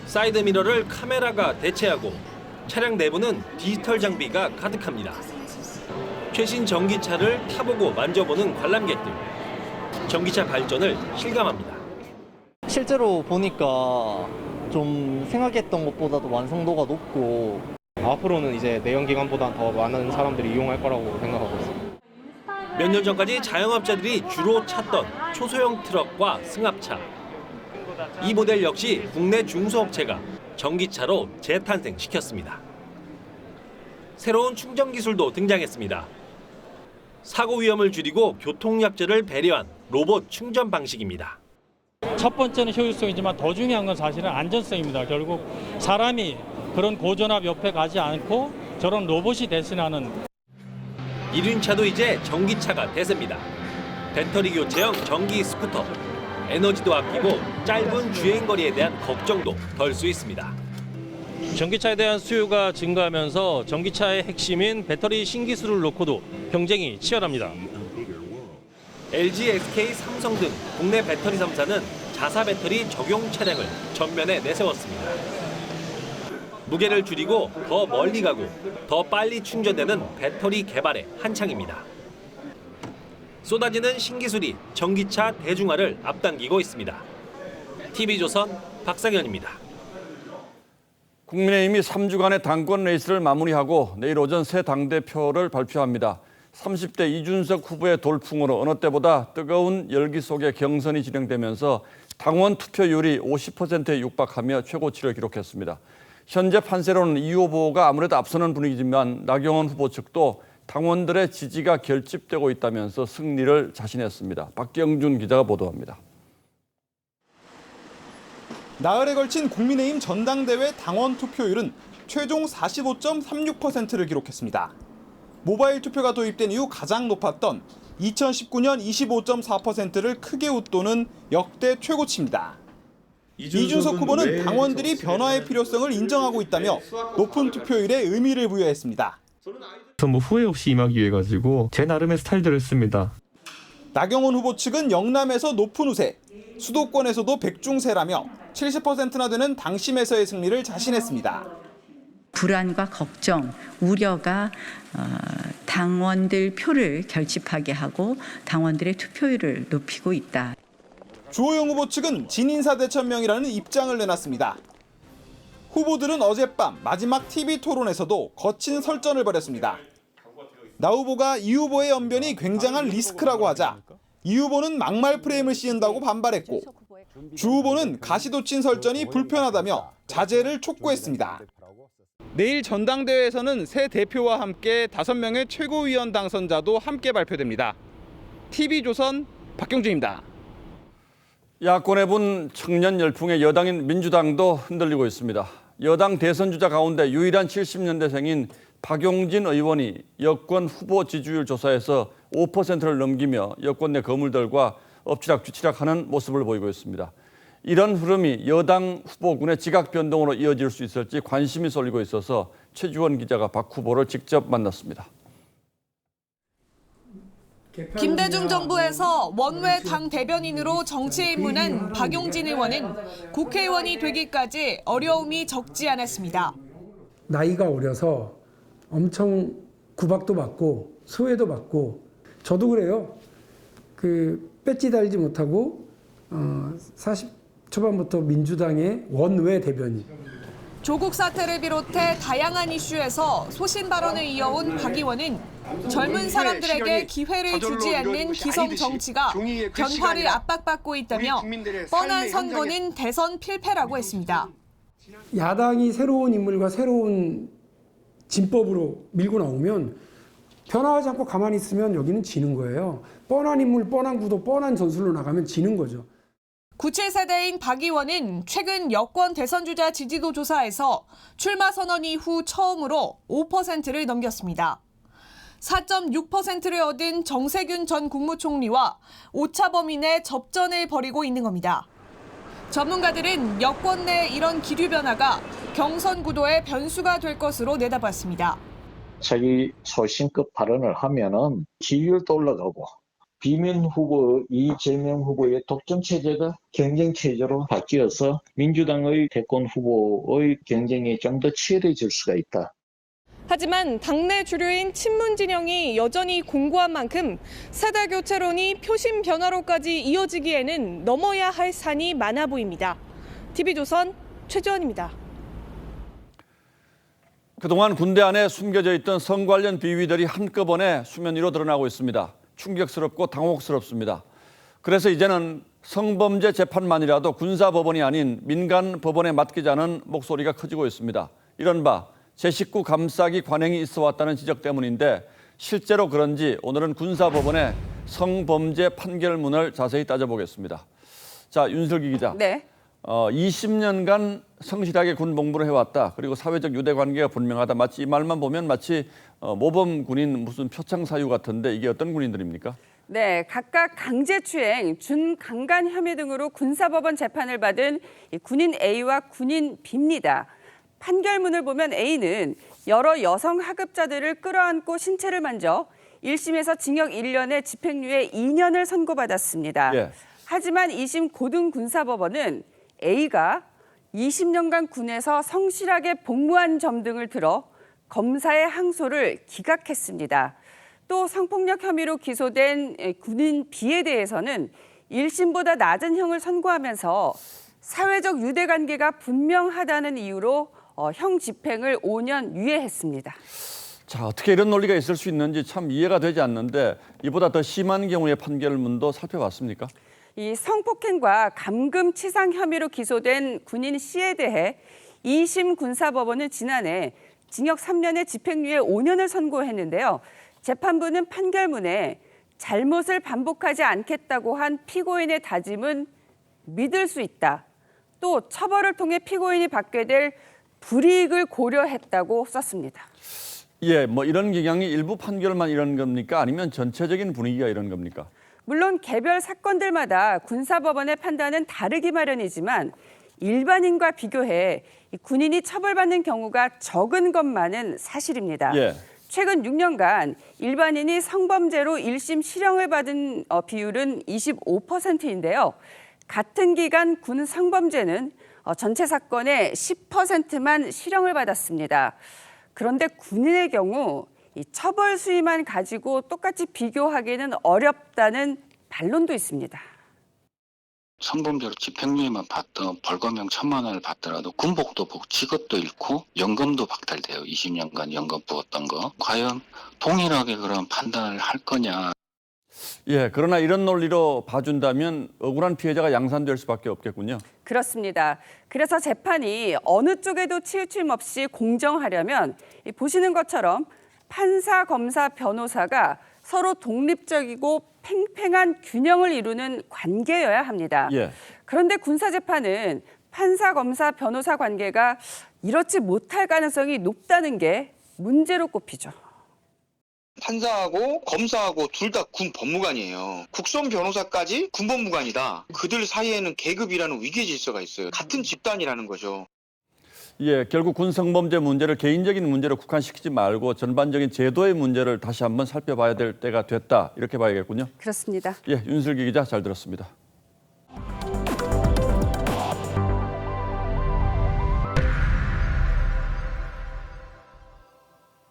사이드미러를 카메라가 대체하고 차량 내부는 디지털 장비가 가득합니다. 최신 전기차를 타보고 만져보는 관람객들. 전기차 발전을 실감합니다. 실제로 보니까 좀 생각했던 것보다도 완성도가 높고 앞으로는 이제 내연기관보다 더 많은 사람들이 이용할 거라고 생각하고 있습니다. 몇 년 전까지 자영업자들이 주로 찾던 초소형 트럭과 승합차. 이 모델 역시 국내 중소업체가 전기차로 재탄생시켰습니다. 새로운 충전 기술도 등장했습니다. 사고 위험을 줄이고 교통약자를 배려한 로봇 충전 방식입니다. 첫 번째는 효율성이지만 더 중요한 건 사실은 안전성입니다. 결국 사람이 그런 고전압 옆에 가지 않고 저런 로봇이 대신하는. 이륜차도 이제 전기차가 대세입니다. 배터리 교체형 전기 스쿠터. 에너지도 아끼고 짧은 주행거리에 대한 걱정도 덜 수 있습니다. 전기차에 대한 수요가 증가하면서 전기차의 핵심인 배터리 신기술을 놓고도 경쟁이 치열합니다. LG, SK, 삼성 등 국내 배터리 3사는 자사 배터리 적용 차량을 전면에 내세웠습니다. 무게를 줄이고 더 멀리 가고 더 빨리 충전되는 배터리 개발에 한창입니다. 쏟아지는 신기술이 전기차 대중화를 앞당기고 있습니다. TV조선 박상현입니다. 국민의힘이 3주간의 당권 레이스를 마무리하고 내일 오전 새 당대표를 발표합니다. 30대 이준석 후보의 돌풍으로 어느 때보다 뜨거운 열기 속에 경선이 진행되면서 당원 투표율이 50%에 육박하며 최고치를 기록했습니다. 현재 판세로는 이 후보가 아무래도 앞서는 분위기지만 나경원 후보 측도 당원들의 지지가 결집되고 있다면서 승리를 자신했습니다. 박경준 기자가 보도합니다. 나흘에 걸친 국민의힘 전당대회 당원 투표율은 최종 45.36%를 기록했습니다. 모바일 투표가 도입된 이후 가장 높았던 2019년 25.4%를 크게 웃도는 역대 최고치입니다. 이준석 후보는 당원들이 변화의 필요성을 인정하고 있다며 높은 투표율에 의미를 부여했습니다. 뭐 후회 없이 임하기 위해 가지고 제 나름의 스타일들을 씁니다. 나경원 후보 측은 영남에서 높은 우세, 수도권에서도 백중세라며 70%나 되는 당심에서의 승리를 자신했습니다. 불안과 걱정, 우려가 당원들 표를 결집하게 하고 당원들의 투표율을 높이고 있다. 주호영 후보 측은 진인사 대천명이라는 입장을 내놨습니다. 후보들은 어젯밤 마지막 TV 토론에서도 거친 설전을 벌였습니다. 나 후보가 이 후보의 언변이 굉장한 리스크라고 하자 이 후보는 막말 프레임을 씌운다고 반발했고 주 후보는 가시도친 설전이 불편하다며 자제를 촉구했습니다. 내일 전당대회에서는 새 대표와 함께 5명의 최고위원 당선자도 함께 발표됩니다. TV조선 박경준입니다. 야권에 분 청년 열풍의 여당인 민주당도 흔들리고 있습니다. 여당 대선 주자 가운데 유일한 70년대생인 박용진 의원이 여권 후보 지지율 조사에서 5%를 넘기며 여권 내 거물들과 엎치락뒤치락하는 모습을 보이고 있습니다. 이런 흐름이 여당 후보군의 지각 변동으로 이어질 수 있을지 관심이 쏠리고 있어서 최주원 기자가 박 후보를 직접 만났습니다. 김대중 정부에서 원외 당 대변인으로 정치에 입문한 박용진 의원은 국회의원이 되기까지 어려움이 적지 않았습니다. 나이가 어려서 엄청 구박도 받고 소외도 받고 저도 그래요. 배지 달지 못하고 40 초반부터 민주당의 원외 대변인. 조국 사태를 비롯해 다양한 이슈에서 소신 발언을 이어온 박 의원은 젊은 사람들에게 기회를 주지 않는 기성 정치가 변화를 압박받고 있다며 뻔한 선거는 대선 필패라고 했습니다. 야당이 새로운 인물과 새로운 진법으로 밀고 나오면 변화하지 않고 가만히 있으면 여기는 지는 거예요. 뻔한 인물, 뻔한 구도, 뻔한 전술로 나가면 지는 거죠. 97세대인 박 의원은 최근 여권 대선 주자 지지도 조사에서 출마 선언 이후 처음으로 5%를 넘겼습니다. 4.6%를 얻은 정세균 전 국무총리와 오차 범위 내 접전을 벌이고 있는 겁니다. 전문가들은 여권 내 이런 기류 변화가 경선 구도의 변수가 될 것으로 내다봤습니다. 자기 소신급 발언을 하면은 지지율도 올라가고 비민 후보 이재명 후보의 독점 체제가 경쟁 체제로 바뀌어서 민주당의 대권 후보의 경쟁이 좀 더 치열해질 수가 있다. 하지만 당내 주류인 친문 진영이 여전히 공고한 만큼 세대 교체론이 표심 변화로까지 이어지기에는 넘어야 할 산이 많아 보입니다. TV조선 최주원입니다. 그동안 군대 안에 숨겨져 있던 성 관련 비위들이 한꺼번에 수면 위로 드러나고 있습니다. 충격스럽고 당혹스럽습니다. 그래서 이제는 성범죄 재판만이라도 군사법원이 아닌 민간법원에 맡기자는 목소리가 커지고 있습니다. 이른바 제19 감싸기 관행이 있어 왔다는 지적 때문인데 실제로 그런지 오늘은 군사법원의 성범죄 판결문을 자세히 따져보겠습니다. 자, 윤슬기 기자. 네. 20년간 성실하게 군 복무를 해왔다. 그리고 사회적 유대 관계가 분명하다. 마치 이 말만 보면 마치 모범 군인 무슨 표창 사유 같은데 이게 어떤 군인들입니까? 네, 각각 강제추행, 준강간 혐의 등으로 군사법원 재판을 받은 군인 A와 군인 B입니다. 판결문을 보면 A는 여러 여성 하급자들을 끌어안고 신체를 만져 1심에서 징역 1년에 집행유예 2년을 선고받았습니다. 예. 하지만 2심 고등군사법원은 A가 20년간 군에서 성실하게 복무한 점 등을 들어 검사의 항소를 기각했습니다. 또 성폭력 혐의로 기소된 군인 B에 대해서는 1심보다 낮은 형을 선고하면서 사회적 유대관계가 분명하다는 이유로 형 집행을 5년 유예했습니다. 자, 어떻게 이런 논리가 있을 수 있는지 참 이해가 되지 않는데 이보다 더 심한 경우의 판결문도 살펴봤습니까? 이 성폭행과 감금치상 혐의로 기소된 군인 C에 대해 2심 군사법원은 지난해 징역 3년에 집행유예 5년을 선고했는데요. 재판부는 판결문에 잘못을 반복하지 않겠다고 한 피고인의 다짐은 믿을 수 있다. 또 처벌을 통해 피고인이 받게 될 불이익을 고려했다고 썼습니다. 예, 뭐 이런 경향이 일부 판결만 이런 겁니까? 아니면 전체적인 분위기가 이런 겁니까? 물론 개별 사건들마다 군사법원의 판단은 다르기 마련이지만 일반인과 비교해 군인이 처벌받는 경우가 적은 것만은 사실입니다. 예. 최근 6년간 일반인이 성범죄로 1심 실형을 받은 비율은 25%인데요. 같은 기간 군 성범죄는 전체 사건의 10%만 실형을 받았습니다. 그런데 군인의 경우 이 처벌 수위만 가지고 똑같이 비교하기는 어렵다는 반론도 있습니다. 성범죄로 집행유예만 받던 벌금형 1,000만 원을 받더라도 군복도 복, 직업도 잃고 연금도 박탈돼요. 20년간 연금 부었던 거. 과연 동일하게 그런 판단을 할 거냐. 예, 그러나 이런 논리로 봐준다면 억울한 피해자가 양산될 수밖에 없겠군요. 그렇습니다. 그래서 재판이 어느 쪽에도 치우침 없이 공정하려면 보시는 것처럼 판사, 검사, 변호사가 서로 독립적이고 팽팽한 균형을 이루는 관계여야 합니다. 예. 그런데 군사재판은 판사, 검사, 변호사 관계가 이렇지 못할 가능성이 높다는 게 문제로 꼽히죠. 판사하고 검사하고 둘 다 군 법무관이에요. 국선 변호사까지 군 법무관이다. 그들 사이에는 계급이라는 위계 질서가 있어요. 같은 집단이라는 거죠. 예, 결국 군 성범죄 문제를 개인적인 문제로 국한시키지 말고 전반적인 제도의 문제를 다시 한번 살펴봐야 될 때가 됐다. 이렇게 봐야겠군요. 그렇습니다. 예, 윤슬기 기자 잘 들었습니다.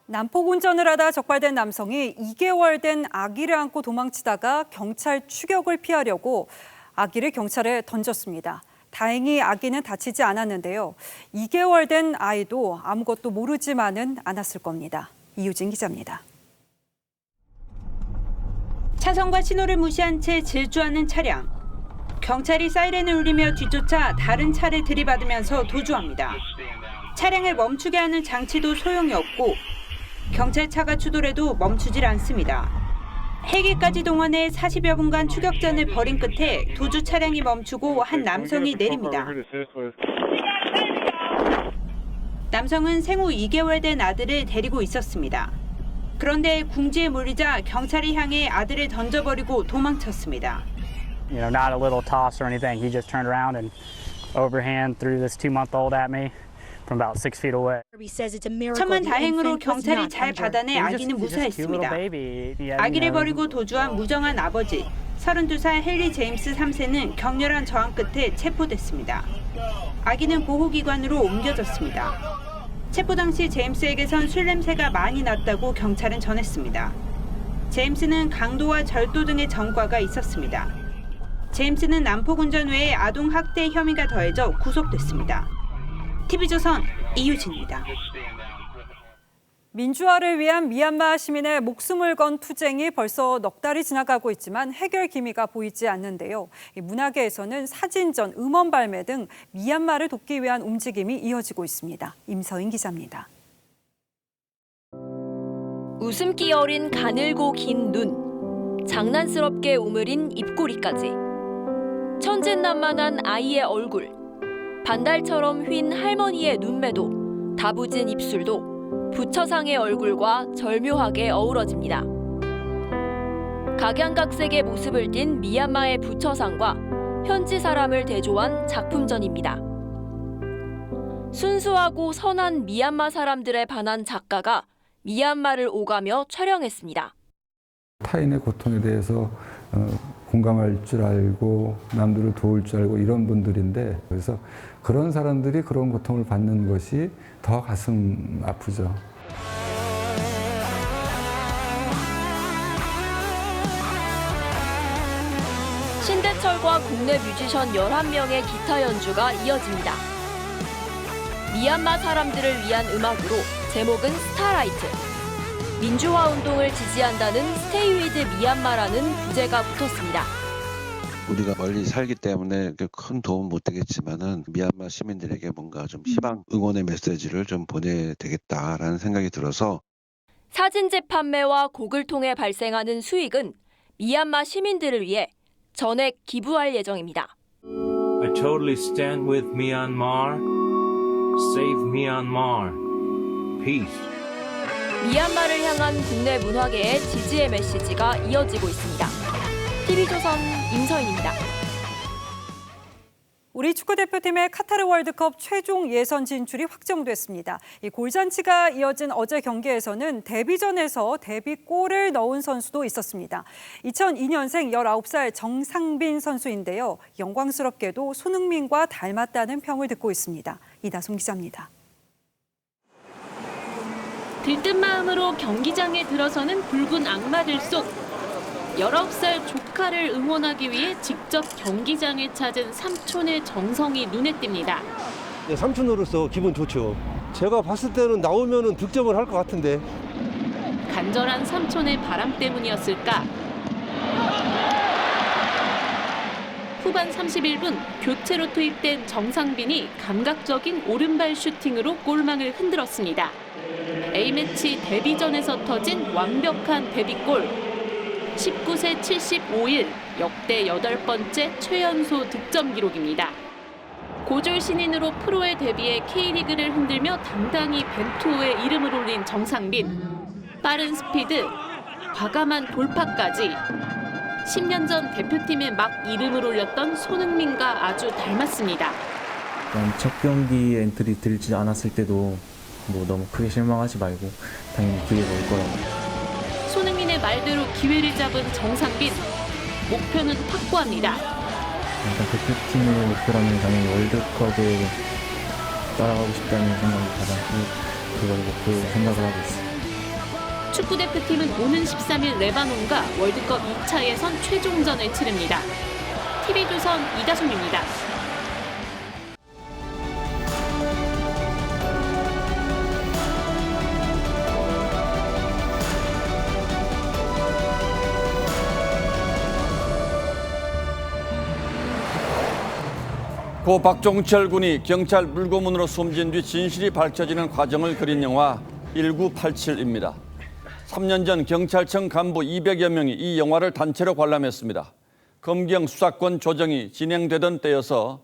난폭 운전을 하다 적발된 남성이 2개월 된 아기를 안고 도망치다가 경찰 추격을 피하려고 아기를 경찰에 던졌습니다. 다행히 아기는 다치지 않았는데요. 2개월 된 아이도 아무것도 모르지만은 않았을 겁니다. 이유진 기자입니다. 차선과 신호를 무시한 채 질주하는 차량. 경찰이 사이렌을 울리며 뒤쫓아 다른 차를 들이받으면서 도주합니다. 차량을 멈추게 하는 장치도 소용이 없고 경찰차가 추돌해도 멈추질 않습니다. 헬기까지 동원해 40여 분간 추격전을 벌인 끝에 도주 차량이 멈추고 한 남성이 내립니다. 남성은 생후 2개월 된 아들을 데리고 있었습니다. 그런데 궁지에 몰리자 경찰이 향해 아들을 던져버리고 도망쳤습니다. You know, not a little toss or anything. He just turned around and overhand threw this 2-month-old at me from about 6 feet away. 천만 다행으로 경찰이 잘 받아내 아기는 무사했습니다. 아기를 버리고 도주한 무정한 아버지 32살 헨리 제임스 3세는 격렬한 저항 끝에 체포됐습니다. 아기는 보호기관으로 옮겨졌습니다. 체포 당시 제임스에게선 술 냄새가 많이 났다고 경찰은 전했습니다. 제임스는 강도와 절도 등의 전과가 있었습니다. 제임스는 난폭 운전 외에 아동 학대 혐의가 더해져 구속됐습니다. TV조선 이유진입니다. 민주화를 위한 미얀마 시민의 목숨을 건 투쟁이 벌써 넉 달이 지나가고 있지만 해결 기미가 보이지 않는데요. 문화계에서는 사진전, 음원 발매 등 미얀마를 돕기 위한 움직임이 이어지고 있습니다. 임서인 기자입니다. 웃음기 어린 가늘고 긴 눈, 장난스럽게 우물인 입꼬리까지. 천진난만한 아이의 얼굴, 반달처럼 휜 할머니의 눈매도, 다부진 입술도 부처상의 얼굴과 절묘하게 어우러집니다. 각양각색의 모습을 띤 미얀마의 부처상과 현지 사람을 대조한 작품전입니다. 순수하고 선한 미얀마 사람들에 반한 작가가 미얀마를 오가며 촬영했습니다. 타인의 고통에 대해서 공감할 줄 알고 남들을 도울 줄 알고 이런 분들인데, 그래서 그런 사람들이 그런 고통을 받는 것이 더 가슴 아프죠. 신대철과 국내 뮤지션 11명의 기타 연주가 이어집니다. 미얀마 사람들을 위한 음악으로 제목은 스타라이트. 민주화 운동을 지지한다는 스테이 위드 미얀마라는 부제가 붙었습니다. 우리가 멀리 살기 때문에 큰 도움 못 되겠지만은 미얀마 시민들에게 뭔가 좀 희망, 응원의 메시지를 좀 보내야 되겠다라는 생각이 들어서 사진제 판매와 곡을 통해 발생하는 수익은 미얀마 시민들을 위해 전액 기부할 예정입니다. I totally stand with Myanmar Save Myanmar. Peace. 미얀마를 향한 국내 문화계의 지지의 메시지가 이어지고 있습니다. TV조선 임서인입니다. 우리 축구대표팀의 카타르 월드컵 최종 예선 진출이 확정됐습니다. 이 골잔치가 이어진 어제 경기에서는 데뷔전에서 데뷔골을 넣은 선수도 있었습니다. 2002년생 19살 정상빈 선수인데요. 영광스럽게도 손흥민과 닮았다는 평을 듣고 있습니다. 이다솜 기자입니다. 들뜬 마음으로 경기장에 들어서는 붉은 악마들 속 19살 조카를 응원하기 위해 직접 경기장에 찾은 삼촌의 정성이 눈에 띕니다. 네, 삼촌으로서 기분 좋죠. 제가 봤을 때는 나오면은 득점을 할 것 같은데. 간절한 삼촌의 바람 때문이었을까? 후반 31분 교체로 투입된 정상빈이 감각적인 오른발 슈팅으로 골망을 흔들었습니다. A매치 데뷔전에서 터진 완벽한 데뷔골. 19세 75일 역대 8번째 최연소 득점 기록입니다. 고졸 신인으로 프로에 데뷔해 K리그를 흔들며 당당히 벤투호에 이름을 올린 정상빈. 빠른 스피드, 과감한 돌파까지 10년 전 대표팀에 막 이름을 올렸던 손흥민과 아주 닮았습니다. 첫 경기에 엔트리 들지 않았을 때도 너무 크게 실망하지 말고 당연히 기회가 올 거라고. 손흥민의 말대로 기회를 잡은 정상빈. 목표는 확고합니다. 일단 대표팀의 목표라면 당연히 월드컵에 따라가고 싶다는 생각이 가장 그걸 목표로 생각을 하고 있습니다. 축구대표팀은 오는 13일 레바논과 월드컵 2차 예선 최종전을 치릅니다. TV조선 이다솜입니다. 고 박종철 군이 경찰 물고문으로 숨진 뒤 진실이 밝혀지는 과정을 그린 영화 1987입니다. 3년 전 경찰청 간부 200여 명이 이 영화를 단체로 관람했습니다. 검경 수사권 조정이 진행되던 때여서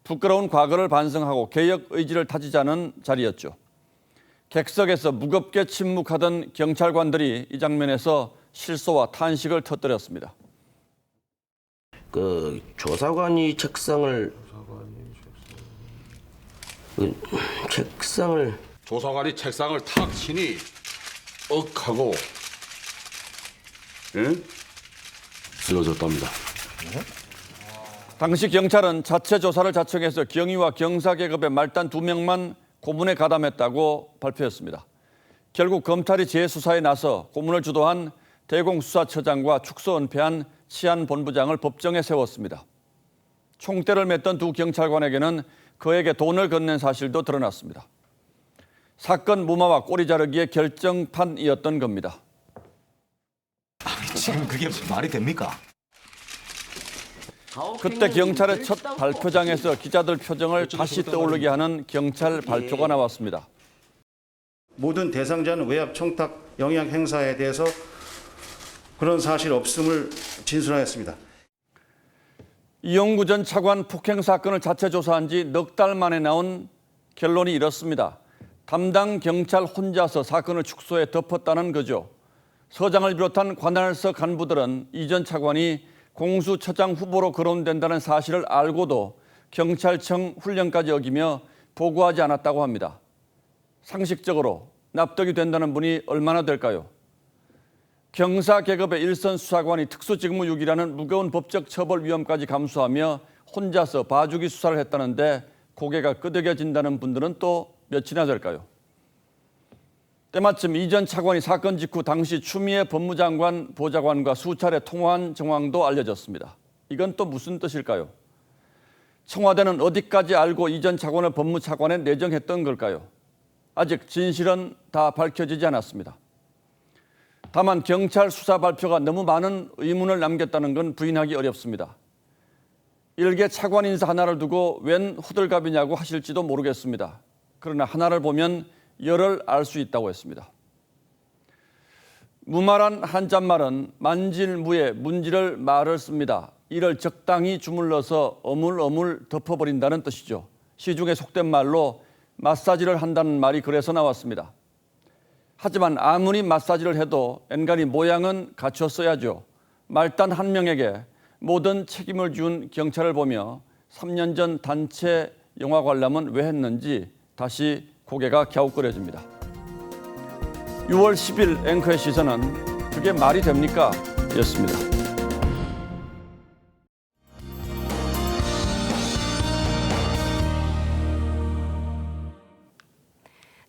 부끄러운 과거를 반성하고 개혁 의지를 다지자는 자리였죠. 객석에서 무겁게 침묵하던 경찰관들이 이 장면에서 실소와 탄식을 터뜨렸습니다. 조사관이 책상을 조사관이 책상을 탁 치니 억하고 쓰러졌답니다. 당시 경찰은 자체 조사를 자청해서 경위와 경사계급의 말단 2명만 고문에 가담했다고 발표했습니다. 결국 검찰이 재수사에 나서 고문을 주도한 대공수사처장과 축소 은폐한 치안본부장을 법정에 세웠습니다. 총대를 맸던 두 경찰관에게는 그에게 돈을 건넨 사실도 드러났습니다. 사건 무마와 꼬리 자르기의 결정판이었던 겁니다. 지금 그게 말이 됩니까? 그때 경찰의 첫 발표장에서 기자들 표정을 다시 떠오르게 하는 경찰 발표가 나왔습니다. 모든 대상자는 외압 청탁 영향 행사에 대해서 그런 사실 없음을 진술하였습니다. 이용구 전 차관 폭행 사건을 자체 조사한 지 넉 달 만에 나온 결론이 이렇습니다. 담당 경찰 혼자서 사건을 축소해 덮었다는 거죠. 서장을 비롯한 관할서 간부들은 이 전 차관이 공수처장 후보로 거론된다는 사실을 알고도 경찰청 훈령까지 어기며 보고하지 않았다고 합니다. 상식적으로 납득이 된다는 분이 얼마나 될까요? 경사계급의 일선 수사관이 특수직무유기라는 무거운 법적 처벌 위험까지 감수하며 혼자서 봐주기 수사를 했다는데 고개가 끄덕여진다는 분들은 또 몇이나 될까요? 때마침 이 전 차관이 사건 직후 당시 추미애 법무장관 보좌관과 수차례 통화한 정황도 알려졌습니다. 이건 또 무슨 뜻일까요? 청와대는 어디까지 알고 이 전 차관을 법무차관에 내정했던 걸까요? 아직 진실은 다 밝혀지지 않았습니다. 다만 경찰 수사 발표가 너무 많은 의문을 남겼다는 건 부인하기 어렵습니다. 일개 차관 인사 하나를 두고 웬 호들갑이냐고 하실지도 모르겠습니다. 그러나 하나를 보면 열을 알 수 있다고 했습니다. 무말한 한자말은 만질무에 문지를 말을 씁니다. 이를 적당히 주물러서 어물어물 덮어버린다는 뜻이죠. 시중에 속된 말로 마사지를 한다는 말이 그래서 나왔습니다. 하지만 아무리 마사지를 해도 엔간히 모양은 갖췄어야죠. 말단 한 명에게 모든 책임을 준 경찰을 보며 3년 전 단체 영화 관람은 왜 했는지 다시 고개가 갸웃거려집니다. 6월 10일 앵커의 시선은 그게 말이 됩니까? 였습니다.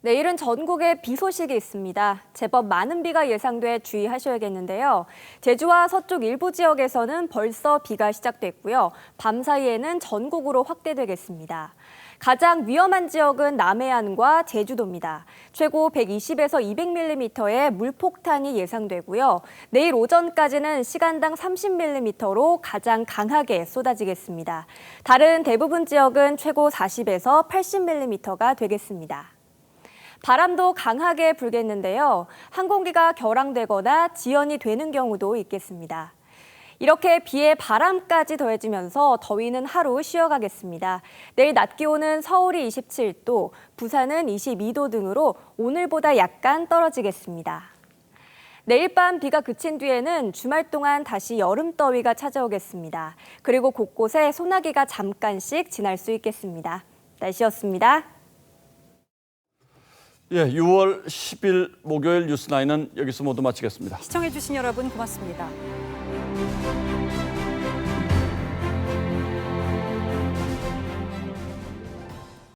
내일은 전국에 비 소식이 있습니다. 제법 많은 비가 예상돼 주의하셔야겠는데요. 제주와 서쪽 일부 지역에서는 벌써 비가 시작됐고요. 밤 사이에는 전국으로 확대되겠습니다. 가장 위험한 지역은 남해안과 제주도입니다. 최고 120에서 200mm의 물폭탄이 예상되고요. 내일 오전까지는 시간당 30mm로 가장 강하게 쏟아지겠습니다. 다른 대부분 지역은 최고 40에서 80mm가 되겠습니다. 바람도 강하게 불겠는데요. 항공기가 결항되거나 지연이 되는 경우도 있겠습니다. 이렇게 비에 바람까지 더해지면서 더위는 하루 쉬어가겠습니다. 내일 낮 기온은 서울이 27도, 부산은 22도 등으로 오늘보다 약간 떨어지겠습니다. 내일 밤 비가 그친 뒤에는 주말 동안 다시 여름더위가 찾아오겠습니다. 그리고 곳곳에 소나기가 잠깐씩 지날 수 있겠습니다. 날씨였습니다. 예, 6월 10일 목요일 뉴스9은 여기서 모두 마치겠습니다. 시청해주신 여러분 고맙습니다.